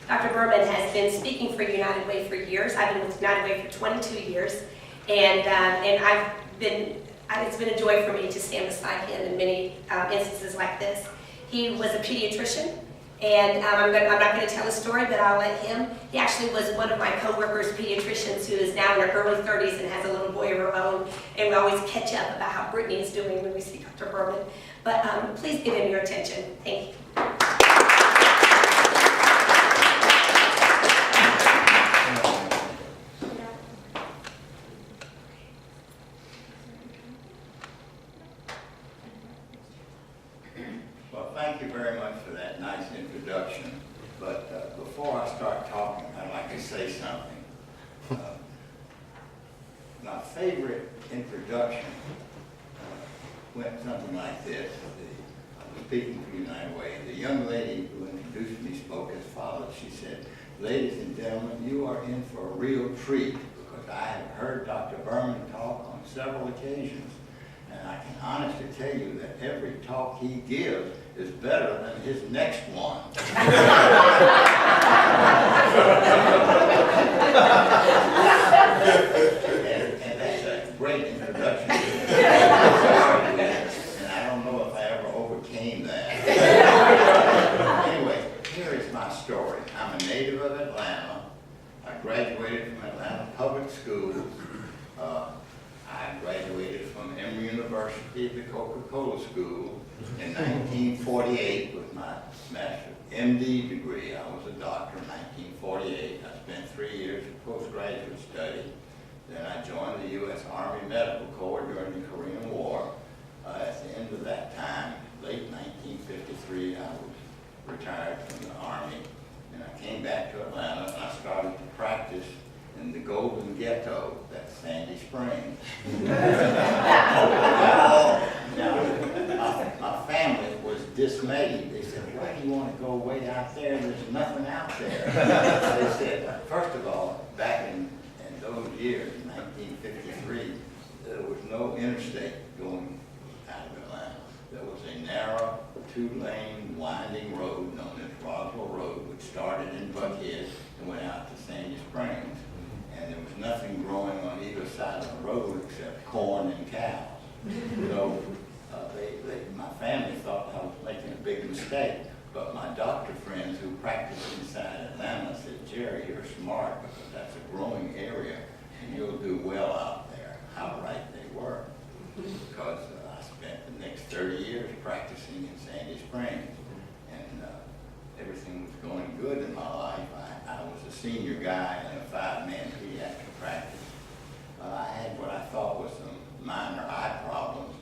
Dr. Berman has been speaking for United Way for years. I've been with United Way for 22 years, and it's been a joy for me to stand beside him in many instances like this. He was a pediatrician, and I'm not going to tell his story, but I'll let him. He actually was one of my co-workers, pediatricians, who is now in her early 30s and has a little boy of her own, and we always catch up about how Brittany is doing when we see Dr. Berman. But please give him your attention. Thank you. Well, thank you very much for that nice introduction. But before I start talking, I'd like to say something. My favorite introduction went something like this. I was speaking for United Way. The young lady who introduced me spoke as follows. She said, "Ladies and gentlemen, you are in for a real treat because I have heard Dr. Berman talk on several occasions. And I can honestly tell you that every talk he gives is better than his next one." and that's a great introduction. And I don't know if I ever overcame that. Anyway, here is my story. I'm a native of Atlanta. I graduated from Atlanta Public Schools. I graduated from Emory University at the Coca-Cola School in 1948 with my master's MD degree. I was a doctor in 1948. I spent 3 years of postgraduate study. Then I joined the U.S. Army Medical Corps during the Korean War. At the end of that time, late 1953, I was retired from the Army. And I came back to Atlanta and I started to practice in the Golden Ghetto, that's Sandy Springs. Now, my family was dismayed. They said, "Why do you want to go way out there? There's nothing out there." They said, first of all, back in those years, 1953, there was no interstate going out of Atlanta. There was a narrow, two-lane, winding road known as Roswell Road, which started in Buckhead and went out to Sandy Springs. And there was nothing growing on either side of the road except corn and cows. So my family thought I was making a big mistake. But my doctor friends who practiced inside Atlanta said, "Jerry, you're smart because that's a growing area and you'll do well out there." How right they were. Because I spent the next 30 years practicing in Sandy Springs. And everything was going good in my life. I was a senior guy in a 5-man pediatric practice. I had what I thought was some minor eye problems.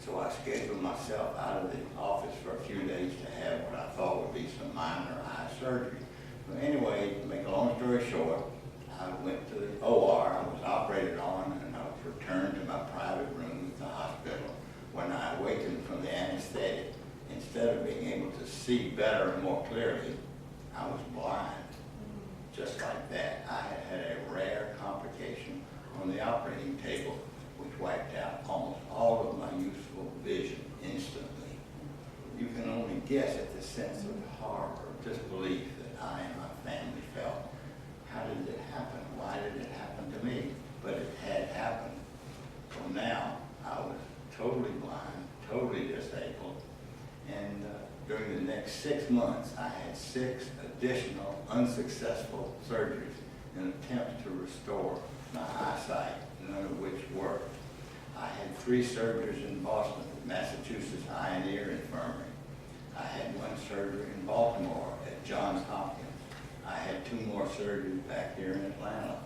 So I scheduled myself out of the office for a few days to have what I thought would be some minor eye surgery. But anyway, to make a long story short, I went to the OR, I was operated on, and I was returned to my private room at the hospital. When I awakened from the anesthetic, instead of being able to see better and more clearly, I was blind. Just like that. I had had a rare complication on the operating table, which wiped out almost all of my useful vision instantly. You can only guess at the sense of horror or disbelief that I and my family felt. How did it happen? Why did it happen to me? But it had happened. So now I was totally blind, totally disabled, and during the next 6 months, I had 6 additional unsuccessful surgeries in attempts to restore my eyesight, none of which worked. I had 3 surgeries in Boston, Massachusetts Eye and Ear Infirmary. I had 1 surgery in Baltimore at Johns Hopkins. I had 2 more surgeries back here in Atlanta.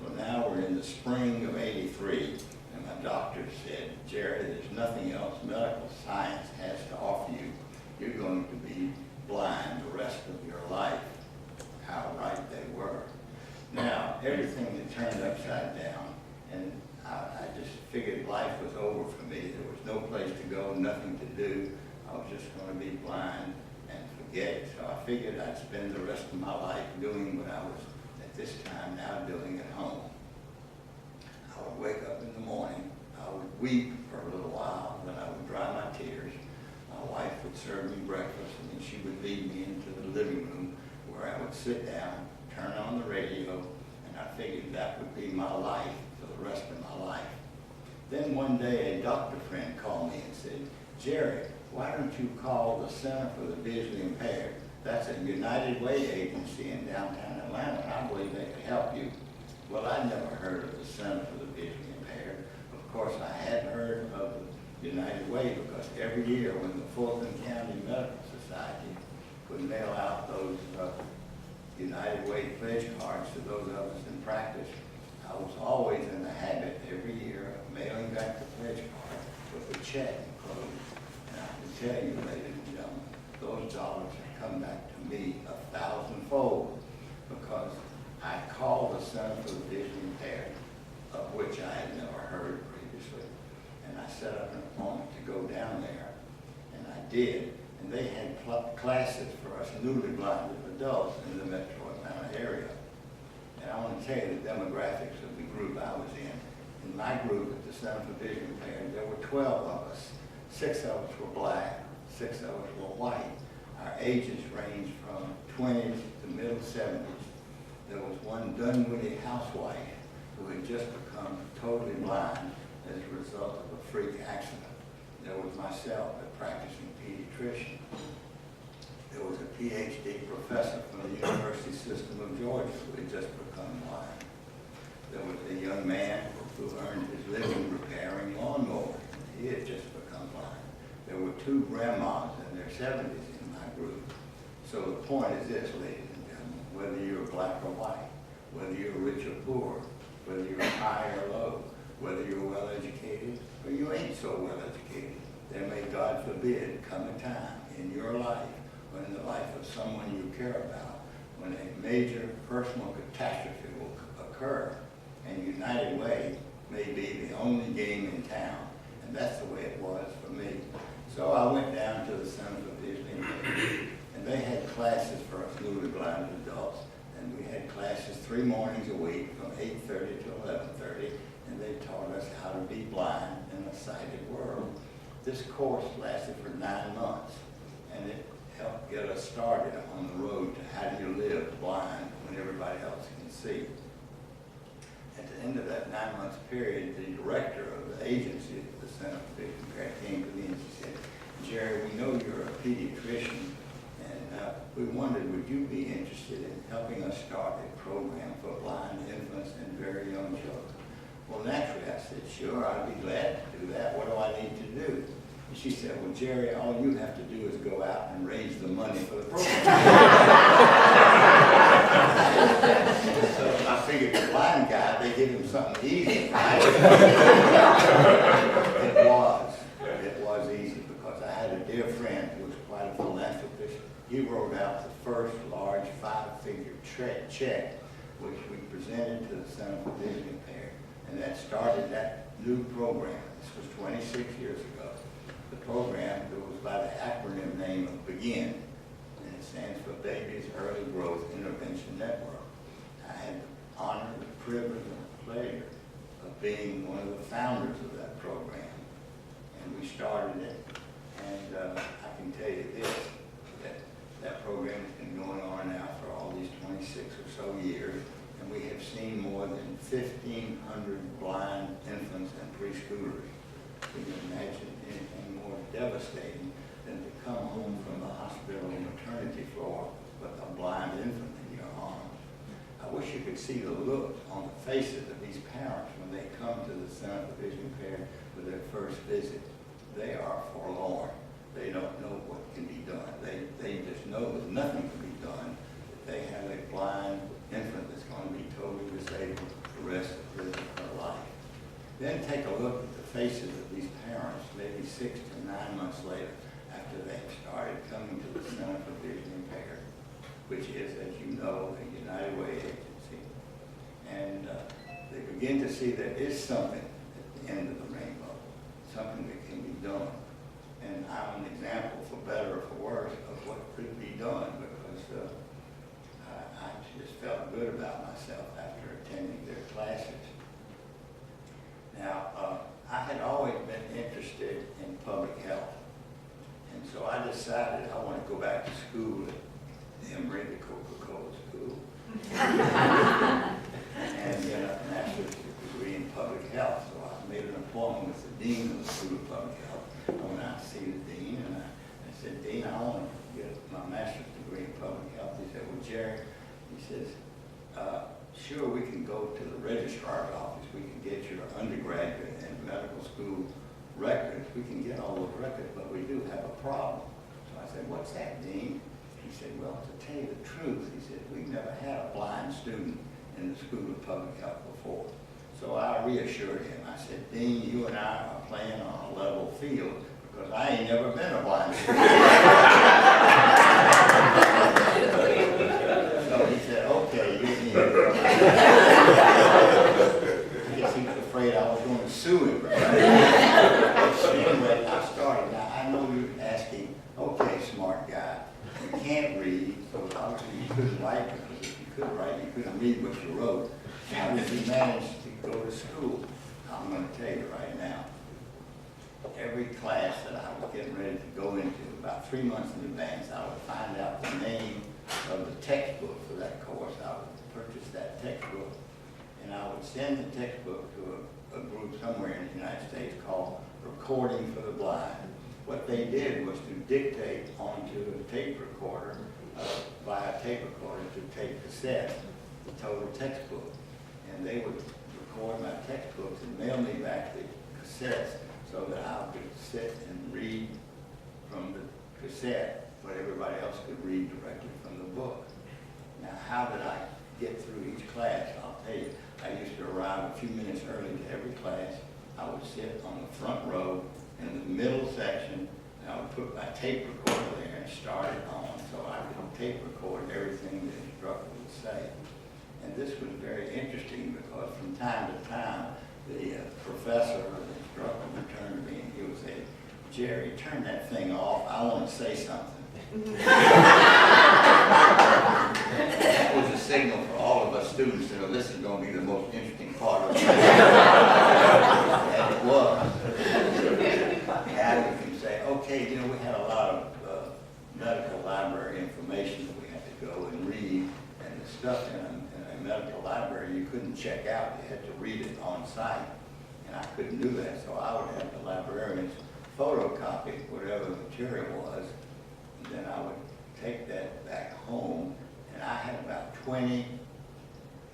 So now we're in the spring of '83, and my doctor said, "Jerry, there's nothing else medical science has to offer you. You're going to be blind the rest of your life." How right they were. Now, everything had turned upside down, and I just figured life was over for me. There was no place to go, nothing to do. I was just going to be blind and forget it. So I figured I'd spend the rest of my life doing what I was, at this time now, doing at home. I would wake up in the morning, I would weep for a little while, then I would dry my tears. My wife would serve me breakfast, and then she would lead me into the living room where would sit down, turn on the radio, and I figured that would be my life for the rest of my life. Then one day a doctor friend called me and said, Jerry, why don't you call the Center for the Visually Impaired? That's a United Way agency in downtown Atlanta, and I believe they could help you. Well, I'd never heard of the Center for the Visually Impaired. Of course, I had heard of the United Way because every year when the Fulton County Medical Society would mail out those United Way pledge cards to those of us in practice, I was always in the habit every year of mailing back the pledge card with a check enclosed. And I can tell you, ladies and gentlemen, those dollars have come back to me 1,000-fold because I called the Center for the Visually Impaired, of which I had never heard previously, and I set up an appointment to go down there, and I did, and they had classes for us newly blinded adults in the metro Atlanta area. And I want to tell you the demographics of the group I was in. In my group at the Center for Visually Impaired, there were 12 of us. 6 of us were black, 6 of us were white. Our ages ranged from 20s to middle 70s. There was one Dunwoody housewife who had just become totally blind as a result of a freak accident. There was myself, a practicing pediatrician. There was a PhD professor from the University System of Georgia who had just become blind. There was a young man who earned his living repairing lawnmowers. He had just become blind. There were 2 grandmas in their 70s in my group. So the point is this, ladies and gentlemen, whether you're black or white, whether you're rich or poor, whether you're high or low, whether you're well educated or you ain't so well educated, there may, God forbid, come a time in your life or in the life of someone you care about when a major personal catastrophe will occur, and United Way may be the only game in town, and that's the way it was for me. So I went down to the Center for Visually Impaired, and they had classes for us newly blind adults, and we had classes 3 mornings a week from 8:30 to 11:30, and they taught us how to be blind in a sighted world. This course lasted for 9 months, and it helped get us started on the road to how do you live blind when everybody else can see. At the end of that 9-month period, the director of the agency at the Center for Visually Impaired came to me and she said, Jerry, we know you're a pediatrician, and we wondered, would you be interested in helping us start a program for blind infants and very young children? Well, naturally, I said, sure, I'd be glad to do that. What do I need to do? And she said, well, Jerry, all you have to do is go out and raise the money for the program. So I figured the blind guy, they give him something easy, right? It was easy because I had a dear friend who was quite a philanthropist. He wrote out the first large 5-figure check, which we presented to the Center for Visually Impaired. And that started that new program. This was 26 years ago. The program goes by the acronym name of BEGIN, and it stands for Babies Early Growth Intervention Network. I had the honor, the privilege, and the pleasure of being one of the founders of that program. And we started it, and I can tell you this, that program has been going on now for all these 26 or so years. And we have seen more than 1,500 blind infants and preschoolers. Can you imagine anything more devastating than to come home from the hospital maternity floor with a blind infant in your arms? I wish you could see the look on the faces of these parents when they come to the Center for Visually Impaired for their first visit. They are forlorn. They don't know what can be done. They just know that nothing can be done. That they have a blind infant that's going to be totally disabled the rest of her life. Then take a look at the faces of these parents, maybe 6 to 9 months later, after they've started coming to the Center for Visually Impaired, which is, as you know, a United Way agency. And they begin to see there is something at the end of the rainbow, something that can be done. And I'm an example, for better or for worse, of what could be done, because I just felt good about myself after attending their classes. Now, I had always been interested in public health, and so I decided I want to go back to school at Emory, the Coca-Cola Public Health. So I made an appointment with the Dean of the School of Public Health. I went out to see the Dean, and I said, Dean, I want to get my master's degree in public health. He said, well, Jerry, he says, sure, we can go to the registrar's office. We can get your undergraduate and medical school records. We can get all those records, but we do have a problem. So I said, what's that, Dean? He said, well, to tell you the truth, he said, we've never had a blind student in the School of Public Health before. So I reassured him. I said, Dean, you and I are playing on a level field because I ain't never been a blind student. So he said, okay, you can. I guess he was afraid I was going to sue him. So anyway, I started. Now, I know you're asking, okay, smart guy, you can't read, so obviously you couldn't write, because if you could write, you couldn't read what you wrote. How did you manage to go to school? I'm going to tell you right now. Every class that I was getting ready to go into, about 3 months in advance, I would find out the name of the textbook for that course. I would purchase that textbook, and I would send the textbook to a group somewhere in the United States called Recording for the Blind. What they did was to dictate onto a tape recorder, via tape recorder to tape cassette, the total textbook. And they would record my textbooks and mail me back the cassettes so that I could sit and read from the cassette what everybody else could read directly from the book. Now, how did I get through each class? I'll tell you. I used to arrive a few minutes early to every class. I would sit on the front row in the middle section, and I would put my tape recorder there and start it on so I could tape record everything the instructor would say. And this was very interesting because from time to time, the professor or the instructor would turn to me and he would say, Jerry, turn that thing off. I want to say something. That was a signal for all of us students that this is going to be the most interesting part of the class. And it was. Now we can say, okay, you know, we had a lot of medical library information that we had to go and read, and the stuff in a medical library you couldn't check out. You had to read it on site, and I couldn't do that, so I would have the librarians photocopy whatever the material was, and then I would take that back home, and I had about 20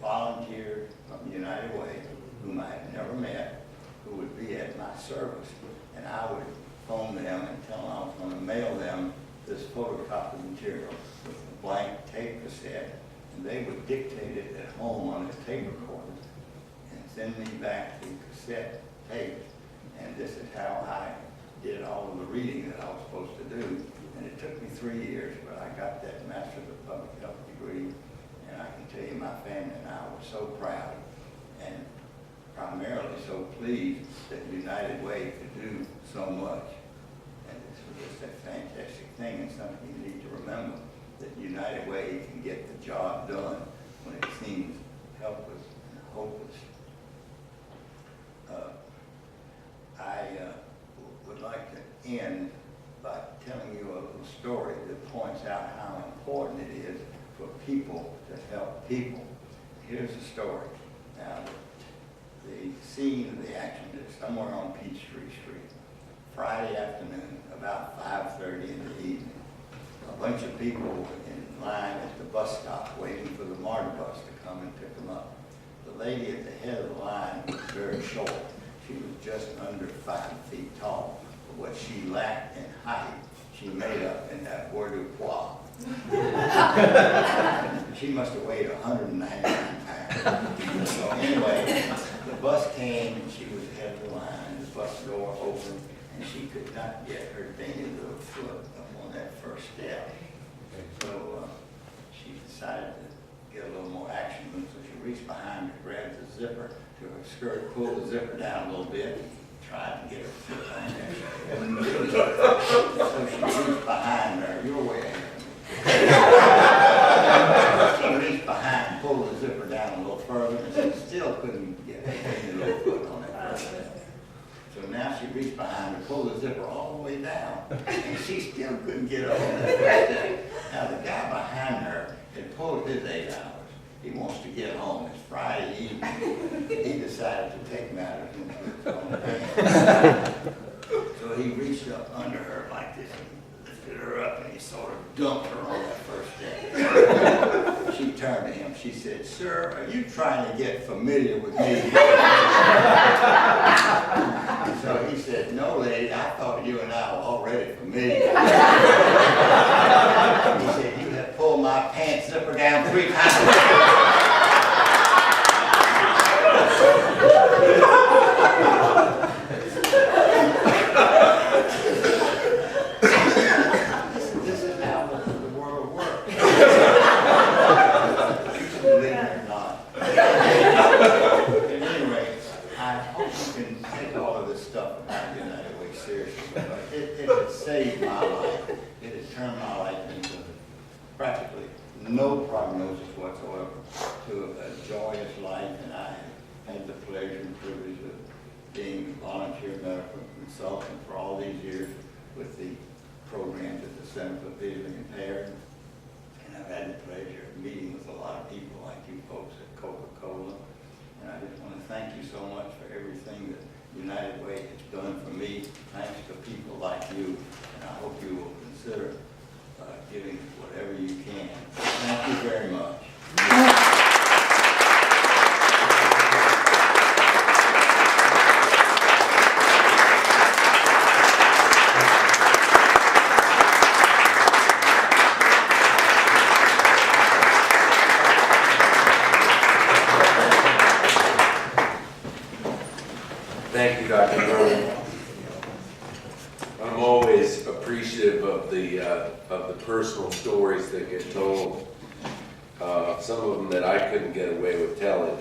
volunteers from United Way whom I had never met, who would be at my service, and I would phone them and tell them I was going to mail them this photocopy material with a blank tape cassette, and they would dictate it at home on this tape recorder and send me back the cassette tape. And this is how I did all of the reading that I was supposed to do. And it took me 3 years, but I got that Master's of Public Health degree, and I can tell you my family and I were so proud and primarily so pleased that United Way could do so much. And this was just a fantastic thing, and something you need to remember, that United Way can get the job done when it seems helpless and hopeless. I would like to end by telling you a little story that points out how important it is for people to help people. Here's the story. Now, the scene of the action is somewhere on Peachtree Street, Friday afternoon, about 5:30 in the evening. A bunch of people were in line at the bus stop waiting for the MARTA bus to come and pick them up. The lady at the head of the line was very short. She was just under 5 feet tall. But what she lacked in height, she made up in that word du pois. She must have weighed 199 pounds. So anyway, the bus came and she was ahead of the line. The bus door opened and she could not get her dainty little foot up on that first step. So she decided to get a little more action. So she reached behind her, grabbed the zipper to her skirt, pulled the zipper down a little bit, tried to get her foot on there. So she reached behind her. You're way ahead of me. She reached behind, pulled the zipper down a little further, and she still couldn't get her dainty little foot on that first step. So now she reached behind her, pulled the zipper all the way down, and she still couldn't get up on that first step. Now the guy behind her had pulled his 8 hours, he wants to get home. It's Friday evening. He decided to take matters into his own hands. So he reached up under her like this, and lifted her up, and he sort of dumped her on that first day. She turned to him. She said, "Sir, are you trying to get familiar with me?" So he said, "No, lady, I thought you and I were already familiar." He said, "You have pulled my pants zipper down 3 times." This is how the world works. Believe it or not. Anyway, I hope you can take all of this stuff about United Way seriously. Because it has saved my life. It has turned my life into practically no prognosis whatsoever to a joyous life, and I have had the pleasure and privilege of being a volunteer medical consultant for all these years with the programs at the Center for Visually Impaired. And I've had the pleasure of meeting with a lot of people like you folks at Coca-Cola. And I just want to thank you so much for everything that United Way has done for me, thanks to people like you. And I hope you will consider giving whatever you can. Thank you very much. Thank you, Dr. Berman. I'm always appreciative of the personal stories that get told. Some of them that I couldn't get away with telling.